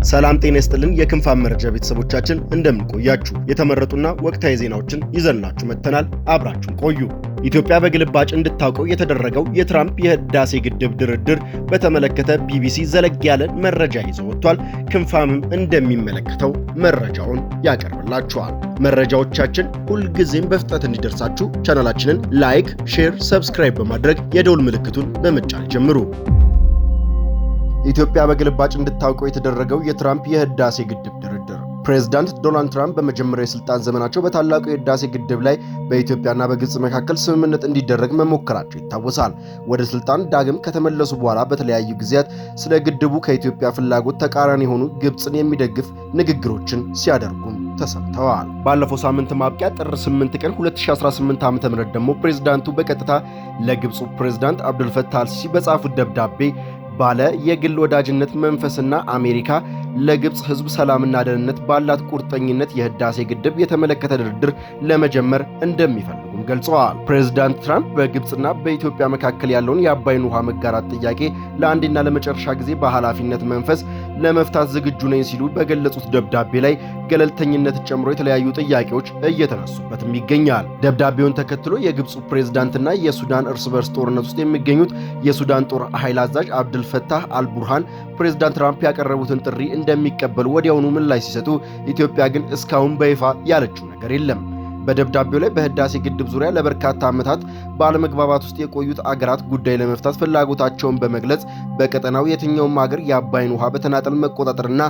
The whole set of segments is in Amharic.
ሰላም ጤና ይስጥልን የክንፋን መረጃ ቤተሰቦቻችን እንደምን ቆያችሁ? የተመረጡና ወቅታዊ ዜናዎችን ይዘንላችሁ መጥተናል። አብራችሁን ቆዩ። ኢትዮጵያ በግልባጭ እንድታውቀው የተደረገው የትራምፕ የህዳሴ ግድብ ድርድር በተመለከተ ቢቢሲ ዘለግ ያለ መረጃ ይዞ ወጥቷል። ክንፋምም እንደሚመለከተው መረጃውን ያቀርብላችኋል። መረጃዎቻችን ሁልጊዜም በፍጥነት እንዲደርሳችሁ ቻናላችንን ላይክ፣ ሼር፣ ሰብስክራይብ በማድረግ የደውል ምልክቱን በመጫን ጀምሩ። ኢትዮጵያ በግልባጭ እንድታውቀው የተደረገው የትራምፕ የህዳሴ ግድብ ድርድር ፕሬዝዳንት ዶናልድ ትራምፕ በመጀመሪያው የስልጣን ዘመናቸው በታላቁ የህዳሴ ግድብ ላይ በኢትዮጵያና በግብጽ መካከል ስምምነት እንዲደረግ መሞከራቸው ይታወሳል። ወደ ስልጣን ዳግም ከተመለሱ በኋላ በተለያዩ ጊዜያት ስለ ግድቡ ከኢትዮጵያ ፍላጎት ተቃራኒ የሆኑ ግብጽን የሚደግፍ ንግግሮችን ሲያደርጉም ተሰምተዋል። ባለፈው ሳምንት ማብቂያ ጥር 8 ቀን 2018 ዓ.ም ደግሞ ፕሬዝዳንቱ በቀጥታ ለግብጹ ፕሬዝዳንት አብዱልፈታህ አልሲሲ በጻፉት ደብዳቤ ባለ የግል ወዳጅነት መንፈስና አሜሪካ ለግብጽ ህዝብ ሰላምና ደህንነት ባላት ቁርጠኝነት የህዳሴ ግድብ የተመለከተ ድርድር ለመጀመር እንደሚፈልጉም ገልጸዋል። ፕሬዝዳንት ትራምፕ በግብጽና በኢትዮጵያ መካከል ያለውን የአባይን ውሃ መጋራት ጥያቄ ለአንዴና ለመጨረሻ ጊዜ በኃላፊነት መንፈስ ለመፍታት ዝግጁ ነኝ ሲሉ በገለጹት ደብዳቤ ላይ ገለልተኝነት ጨምሮ የተለያዩ ጥያቄዎች እየተነሱበትም ይገኛል። ደብዳቤውን ተከትሎ የግብጹ ፕሬዝዳንትና የሱዳን እርስ በርስ ጦርነት ውስጥ የሚገኙት የሱዳን ጦር ኃይል አዛዥ አብዱልፈታህ አልቡርሃን ፕሬዝዳንት ትራምፕ ያቀረቡትን ጥሪ እንደሚቀበሉ ወዲያውኑ ምላሽ ሲሰጡ፣ ኢትዮጵያ ግን እስካሁን በይፋ ያለችው ነገር የለም። በደብዳቤው ላይ በህዳሴ ግድብ ዙሪያ ለበርካታ ዓመታት ባለመግባባት ውስጥ የቆዩት አገራት ጉዳይ ለመፍታት ፍላጎታቸውን በመግለጽ በቀጠናው የትኛውም ሀገር የአባይን ውሃ በተናጠል መቆጣጠርና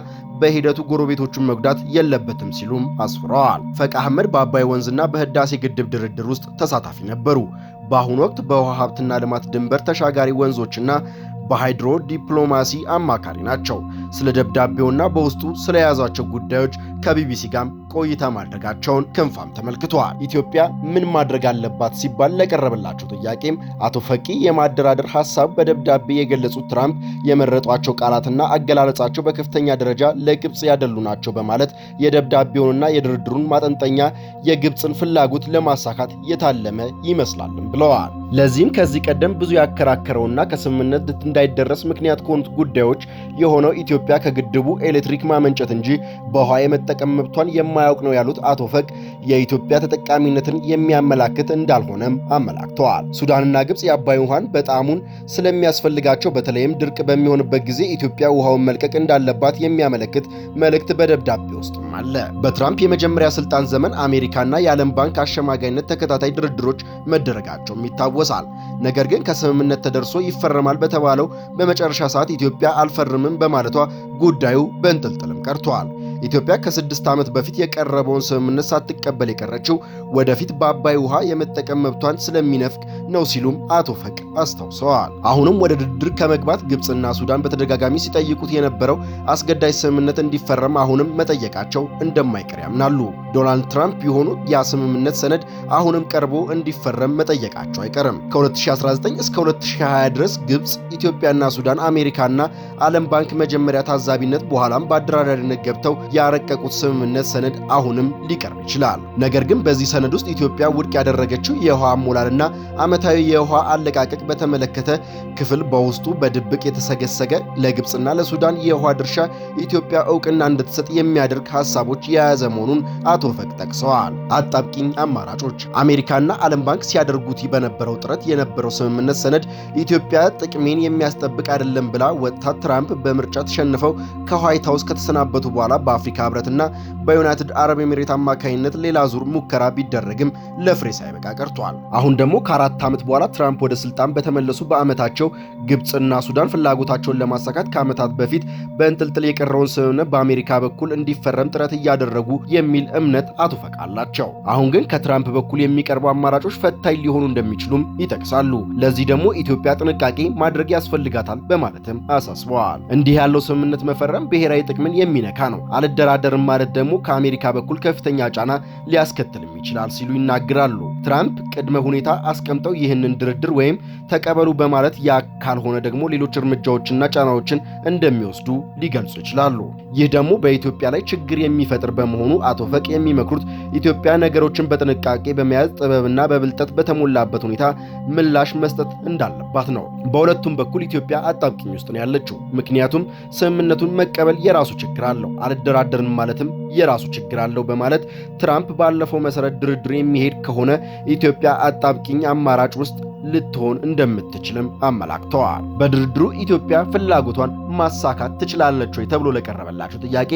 በሂደቱ ጎረቤቶቹን መጉዳት የለበትም ሲሉም አስፍረዋል። ፈቅ አህመድ በአባይ ወንዝና በህዳሴ ግድብ ድርድር ውስጥ ተሳታፊ ነበሩ። በአሁኑ ወቅት በውሃ ሀብትና ልማት ድንበር ተሻጋሪ ወንዞችና በሃይድሮ ዲፕሎማሲ አማካሪ ናቸው። ስለ ደብዳቤውና በውስጡ ስለያዛቸው ጉዳዮች ከቢቢሲ ጋር ቆይታ ማድረጋቸውን ክንፋም ተመልክቷል። ኢትዮጵያ ምን ማድረግ አለባት ሲባል ለቀረበላቸው ጥያቄም አቶ ፈቂ የማደራደር ሐሳብ በደብዳቤ የገለጹት ትራምፕ የመረጧቸው ቃላትና አገላለጻቸው በከፍተኛ ደረጃ ለግብጽ ያደሉ ናቸው በማለት የደብዳቤውንና የድርድሩን ማጠንጠኛ የግብጽን ፍላጎት ለማሳካት የታለመ ይመስላልም ብለዋል። ለዚህም ከዚህ ቀደም ብዙ ያከራከረውና ከስምምነት እንዳይደረስ ምክንያት ከሆኑት ጉዳዮች የሆነው ኢትዮጵያ ከግድቡ ኤሌክትሪክ ማመንጨት እንጂ በውሃ የመጠቀም መብቷን የማያውቅ ነው ያሉት አቶ ፈቅ የኢትዮጵያ ተጠቃሚነትን የሚያመላክት እንዳልሆነም አመላክተዋል። ሱዳንና ግብጽ የአባይ ውሃን በጣሙን ስለሚያስፈልጋቸው በተለይም ድርቅ በሚሆንበት ጊዜ ኢትዮጵያ ውሃውን መልቀቅ እንዳለባት የሚያመለክት መልእክት በደብዳቤ ውስጥም አለ። በትራምፕ የመጀመሪያ ስልጣን ዘመን አሜሪካና የዓለም ባንክ አሸማጋይነት ተከታታይ ድርድሮች መደረጋቸውም ይታወሳል። ነገር ግን ከስምምነት ተደርሶ ይፈረማል በተባለው በመጨረሻ ሰዓት ኢትዮጵያ አልፈርምም በማለቷ ጉዳዩ በእንጥልጥልም ቀርቷል። ኢትዮጵያ ከ6 ዓመት በፊት የቀረበውን ስምምነት ሳትቀበል የቀረችው ወደፊት በአባይ ውሃ የመጠቀም መብቷን ስለሚነፍቅ ነው ሲሉም አቶ ፈቅ አስታውሰዋል። አሁንም ወደ ድርድር ከመግባት ግብጽና ሱዳን በተደጋጋሚ ሲጠይቁት የነበረው አስገዳጅ ስምምነት እንዲፈረም አሁንም መጠየቃቸው እንደማይቀር ያምናሉ። ዶናልድ ትራምፕ ቢሆኑ ያ ስምምነት ሰነድ አሁንም ቀርቦ እንዲፈረም መጠየቃቸው አይቀርም። ከ2019 እስከ 2020 ድረስ ግብጽ፣ ኢትዮጵያና ሱዳን አሜሪካና ዓለም ባንክ መጀመሪያ ታዛቢነት በኋላም በአደራዳሪነት ገብተው ያረቀቁት ስምምነት ሰነድ አሁንም ሊቀርብ ይችላል። ነገር ግን በዚህ ሰነድ ውስጥ ኢትዮጵያ ውድቅ ያደረገችው የውሃ አሞላልና ዓመታዊ የውሃ አለቃቀቅ በተመለከተ ክፍል በውስጡ በድብቅ የተሰገሰገ ለግብጽና ለሱዳን የውሃ ድርሻ ኢትዮጵያ እውቅና እንድትሰጥ የሚያደርግ ሐሳቦች የያዘ መሆኑን አቶ ፈቅ ጠቅሰዋል። አጣብቂኝ አማራጮች አሜሪካና ዓለም ባንክ ሲያደርጉት በነበረው ጥረት የነበረው ስምምነት ሰነድ ኢትዮጵያ ጥቅሜን የሚያስጠብቅ አይደለም ብላ ወጥታ ትራምፕ በምርጫ ተሸንፈው ከዋይት ሃውስ ከተሰናበቱ በኋላ በአፍሪካ ህብረትና በዩናይትድ አረብ ኤሚሬት አማካይነት ሌላ ዙር ሙከራ ቢደረግም ለፍሬ ሳይበቃ ቀርቷል። አሁን ደግሞ ከ4 ዓመት በኋላ ትራምፕ ወደ ስልጣን በተመለሱ በዓመታቸው ግብጽና ሱዳን ፍላጎታቸውን ለማሳካት ከዓመታት በፊት በእንጥልጥል የቀረውን ስምምነት በአሜሪካ በኩል እንዲፈረም ጥረት እያደረጉ የሚል እምነት አቶ ፈቅ አላቸው። አሁን ግን ከትራምፕ በኩል የሚቀርቡ አማራጮች ፈታኝ ሊሆኑ እንደሚችሉም ይጠቅሳሉ። ለዚህ ደግሞ ኢትዮጵያ ጥንቃቄ ማድረግ ያስፈልጋታል በማለትም አሳስበዋል። እንዲህ ያለው ስምምነት መፈረም ብሔራዊ ጥቅምን የሚነካ ነው። አልደራደርም ማለት ደግሞ ከአሜሪካ በኩል ከፍተኛ ጫና ሊያስከትልም ይችላል ሲሉ ይናገራሉ። ትራምፕ ቅድመ ሁኔታ ተስማምተው ይህንን ድርድር ወይም ተቀበሉ በማለት ያ ካልሆነ ደግሞ ሌሎች እርምጃዎችና ጫናዎችን እንደሚወስዱ ሊገልጹ ይችላሉ። ይህ ደግሞ በኢትዮጵያ ላይ ችግር የሚፈጥር በመሆኑ አቶ ፈቅ የሚመክሩት ኢትዮጵያ ነገሮችን በጥንቃቄ በመያዝ ጥበብና በብልጠት በተሞላበት ሁኔታ ምላሽ መስጠት እንዳለባት ነው። በሁለቱም በኩል ኢትዮጵያ አጣብቂኝ ውስጥ ነው ያለችው። ምክንያቱም ስምምነቱን መቀበል የራሱ ችግር አለው፣ አልደራደርም ማለትም የራሱ ችግር አለው በማለት ትራምፕ ባለፈው መሰረት ድርድር የሚሄድ ከሆነ ኢትዮጵያ አጣብቂኝ አማራጭ ውስጥ ልትሆን እንደምትችልም አመላክተዋል። በድርድሩ ኢትዮጵያ ፍላጎቷን ማሳካት ትችላለች ወይ ተብሎ ለቀረበላቸው ጥያቄ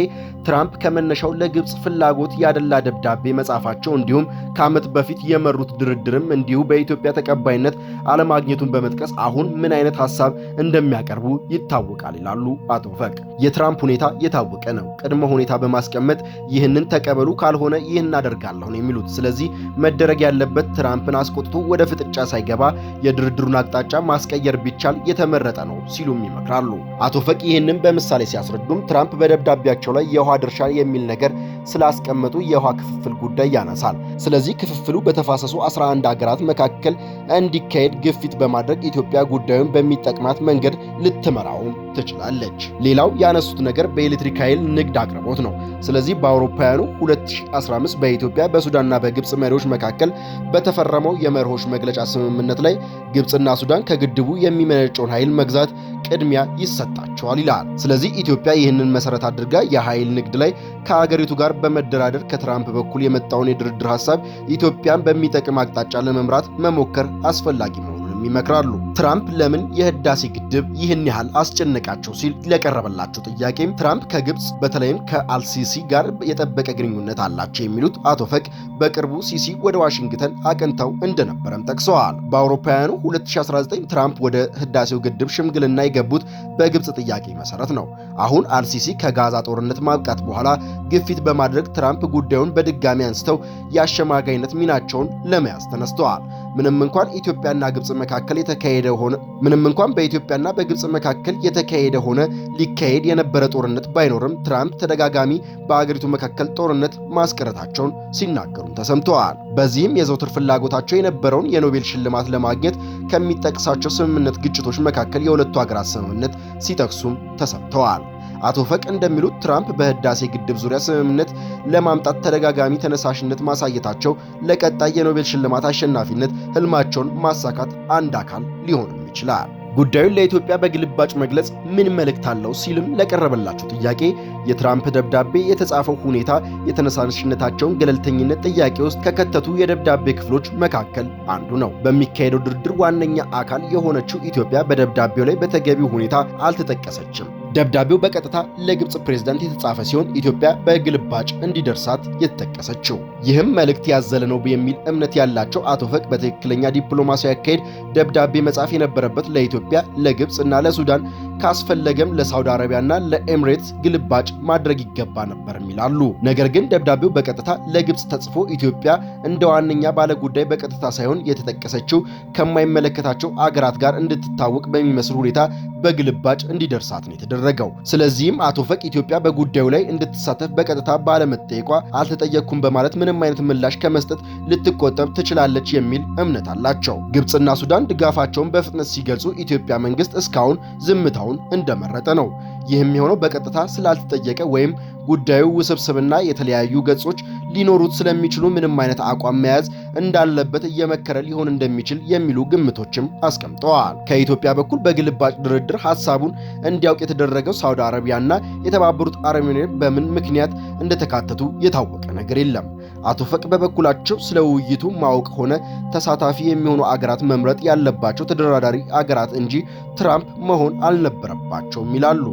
ትራምፕ ከመነሻው ለግብጽ ፍላጎት ያደላ ደብዳቤ መጻፋቸው እንዲሁም ከዓመት በፊት የመሩት ድርድርም እንዲሁ በኢትዮጵያ ተቀባይነት አለማግኘቱን በመጥቀስ አሁን ምን አይነት ሐሳብ እንደሚያቀርቡ ይታወቃል ይላሉ አቶ ፈቅ። የትራምፕ ሁኔታ የታወቀ ነው። ቅድመ ሁኔታ በማስቀመጥ ይህንን ተቀበሉ፣ ካልሆነ ይህን አደርጋለሁ ነው የሚሉት። ስለዚህ መደረግ ያለበት ትራምፕን አስቆጥቶ ወደ ፍጥጫ ሳይገባ የድርድሩን አቅጣጫ ማስቀየር ቢቻል የተመረጠ ነው ሲሉም ይመክራሉ። አቶ ፈቅ ይህንን በምሳሌ ሲያስረዱም ትራምፕ በደብዳቤያቸው ላይ የውሃ ድርሻ የሚል ነገር ስላስቀመጡ የውሃ ክፍፍል ጉዳይ ያነሳል። ስለዚህ ክፍፍሉ በተፋሰሱ 11 ሀገራት መካከል እንዲካሄድ ግፊት በማድረግ ኢትዮጵያ ጉዳዩን በሚጠቅማት መንገድ ልትመራውም ትችላለች። ሌላው ያነሱት ነገር በኤሌክትሪክ ኃይል ንግድ አቅርቦት ነው። ስለዚህ በአውሮፓውያኑ 2015 በኢትዮጵያ በሱዳንና በግብጽ መሪዎች መካከል በተፈረመው የመርሆች መግለጫ ስምምነት ላይ ግብጽና ሱዳን ከግድቡ የሚመነጨውን ኃይል መግዛት ቅድሚያ ይሰጣቸዋል ይላል። ስለዚህ ኢትዮጵያ ይህንን መሰረት አድርጋ የኃይል ንግድ ላይ ከአገሪቱ ጋር በመደራደር ከትራምፕ በኩል የመጣውን የድርድር ሐሳብ ኢትዮጵያን በሚጠቅም አቅጣጫ ለመምራት መሞከር አስፈላጊ ነው ይመክራሉ። ትራምፕ ለምን የህዳሴ ግድብ ይህን ያህል አስጨነቃቸው ሲል ለቀረበላቸው ጥያቄም ትራምፕ ከግብጽ በተለይም ከአልሲሲ ጋር የጠበቀ ግንኙነት አላቸው የሚሉት አቶ ፈቅ በቅርቡ ሲሲ ወደ ዋሽንግተን አቅንተው እንደነበረም ጠቅሰዋል። በአውሮፓውያኑ 2019 ትራምፕ ወደ ህዳሴው ግድብ ሽምግልና የገቡት በግብጽ ጥያቄ መሰረት ነው። አሁን አልሲሲ ከጋዛ ጦርነት ማብቃት በኋላ ግፊት በማድረግ ትራምፕ ጉዳዩን በድጋሚ አንስተው የአሸማጋይነት ሚናቸውን ለመያዝ ተነስተዋል። ምንም እንኳን በኢትዮጵያና በግብጽ መካከል የተካሄደ ሆነ ሊካሄድ የነበረ ጦርነት ባይኖርም ትራምፕ ተደጋጋሚ በአገሪቱ መካከል ጦርነት ማስቀረታቸውን ሲናገሩም ተሰምተዋል። በዚህም የዘውትር ፍላጎታቸው የነበረውን የኖቤል ሽልማት ለማግኘት ከሚጠቅሳቸው ስምምነት ግጭቶች መካከል የሁለቱ ሀገራት ስምምነት ሲጠቅሱም ተሰምተዋል። አቶ ፈቅ እንደሚሉት ትራምፕ በህዳሴ ግድብ ዙሪያ ስምምነት ለማምጣት ተደጋጋሚ ተነሳሽነት ማሳየታቸው ለቀጣይ የኖቤል ሽልማት አሸናፊነት ህልማቸውን ማሳካት አንድ አካል ሊሆንም ይችላል። ጉዳዩን ለኢትዮጵያ በግልባጭ መግለጽ ምን መልእክት አለው ሲልም ለቀረበላቸው ጥያቄ የትራምፕ ደብዳቤ የተጻፈው ሁኔታ የተነሳሽነታቸውን ገለልተኝነት ጥያቄ ውስጥ ከከተቱ የደብዳቤ ክፍሎች መካከል አንዱ ነው። በሚካሄደው ድርድር ዋነኛ አካል የሆነችው ኢትዮጵያ በደብዳቤው ላይ በተገቢው ሁኔታ አልተጠቀሰችም። ደብዳቤው በቀጥታ ለግብጽ ፕሬዝዳንት የተጻፈ ሲሆን ኢትዮጵያ በግልባጭ እንዲደርሳት የተጠቀሰችው ይህም መልእክት ያዘለ ነው የሚል እምነት ያላቸው አቶ ፈቅ በትክክለኛ ዲፕሎማሲያዊ አካሄድ ደብዳቤ መጻፍ የነበረበት ለኢትዮጵያ፣ ለግብጽ እና ለሱዳን ካስፈለገም ለሳውዲ አረቢያና ለኤምሬትስ ግልባጭ ማድረግ ይገባ ነበር ይላሉ። ነገር ግን ደብዳቤው በቀጥታ ለግብጽ ተጽፎ ኢትዮጵያ እንደ ዋነኛ ባለጉዳይ በቀጥታ ሳይሆን የተጠቀሰችው ከማይመለከታቸው አገራት ጋር እንድትታወቅ በሚመስል ሁኔታ በግልባጭ እንዲደርሳት ነው የተደረገው። ስለዚህም አቶ ፈቅ ኢትዮጵያ በጉዳዩ ላይ እንድትሳተፍ በቀጥታ ባለመጠየቋ አልተጠየቅኩም በማለት ምንም አይነት ምላሽ ከመስጠት ልትቆጠብ ትችላለች የሚል እምነት አላቸው። ግብጽና ሱዳን ድጋፋቸውን በፍጥነት ሲገልጹ ኢትዮጵያ መንግስት እስካሁን ዝምታውን እንደመረጠ ነው። ይህም የሆነው በቀጥታ ስላልተጠየቀ ወይም ጉዳዩ ውስብስብና የተለያዩ ገጾች ሊኖሩት ስለሚችሉ ምንም አይነት አቋም መያዝ እንዳለበት እየመከረ ሊሆን እንደሚችል የሚሉ ግምቶችም አስቀምጠዋል። ከኢትዮጵያ በኩል በግልባጭ ድርድር ሐሳቡን እንዲያውቅ የተደረገው ሳውዲ አረቢያና የተባበሩት አረብ ኤሚሬት በምን ምክንያት እንደተካተቱ የታወቀ ነገር የለም። አቶ ፈቅ በበኩላቸው ስለ ውይይቱ ማወቅ ሆነ ተሳታፊ የሚሆኑ አገራት መምረጥ ያለባቸው ተደራዳሪ አገራት እንጂ ትራምፕ መሆን አልነበረባቸውም ይላሉ።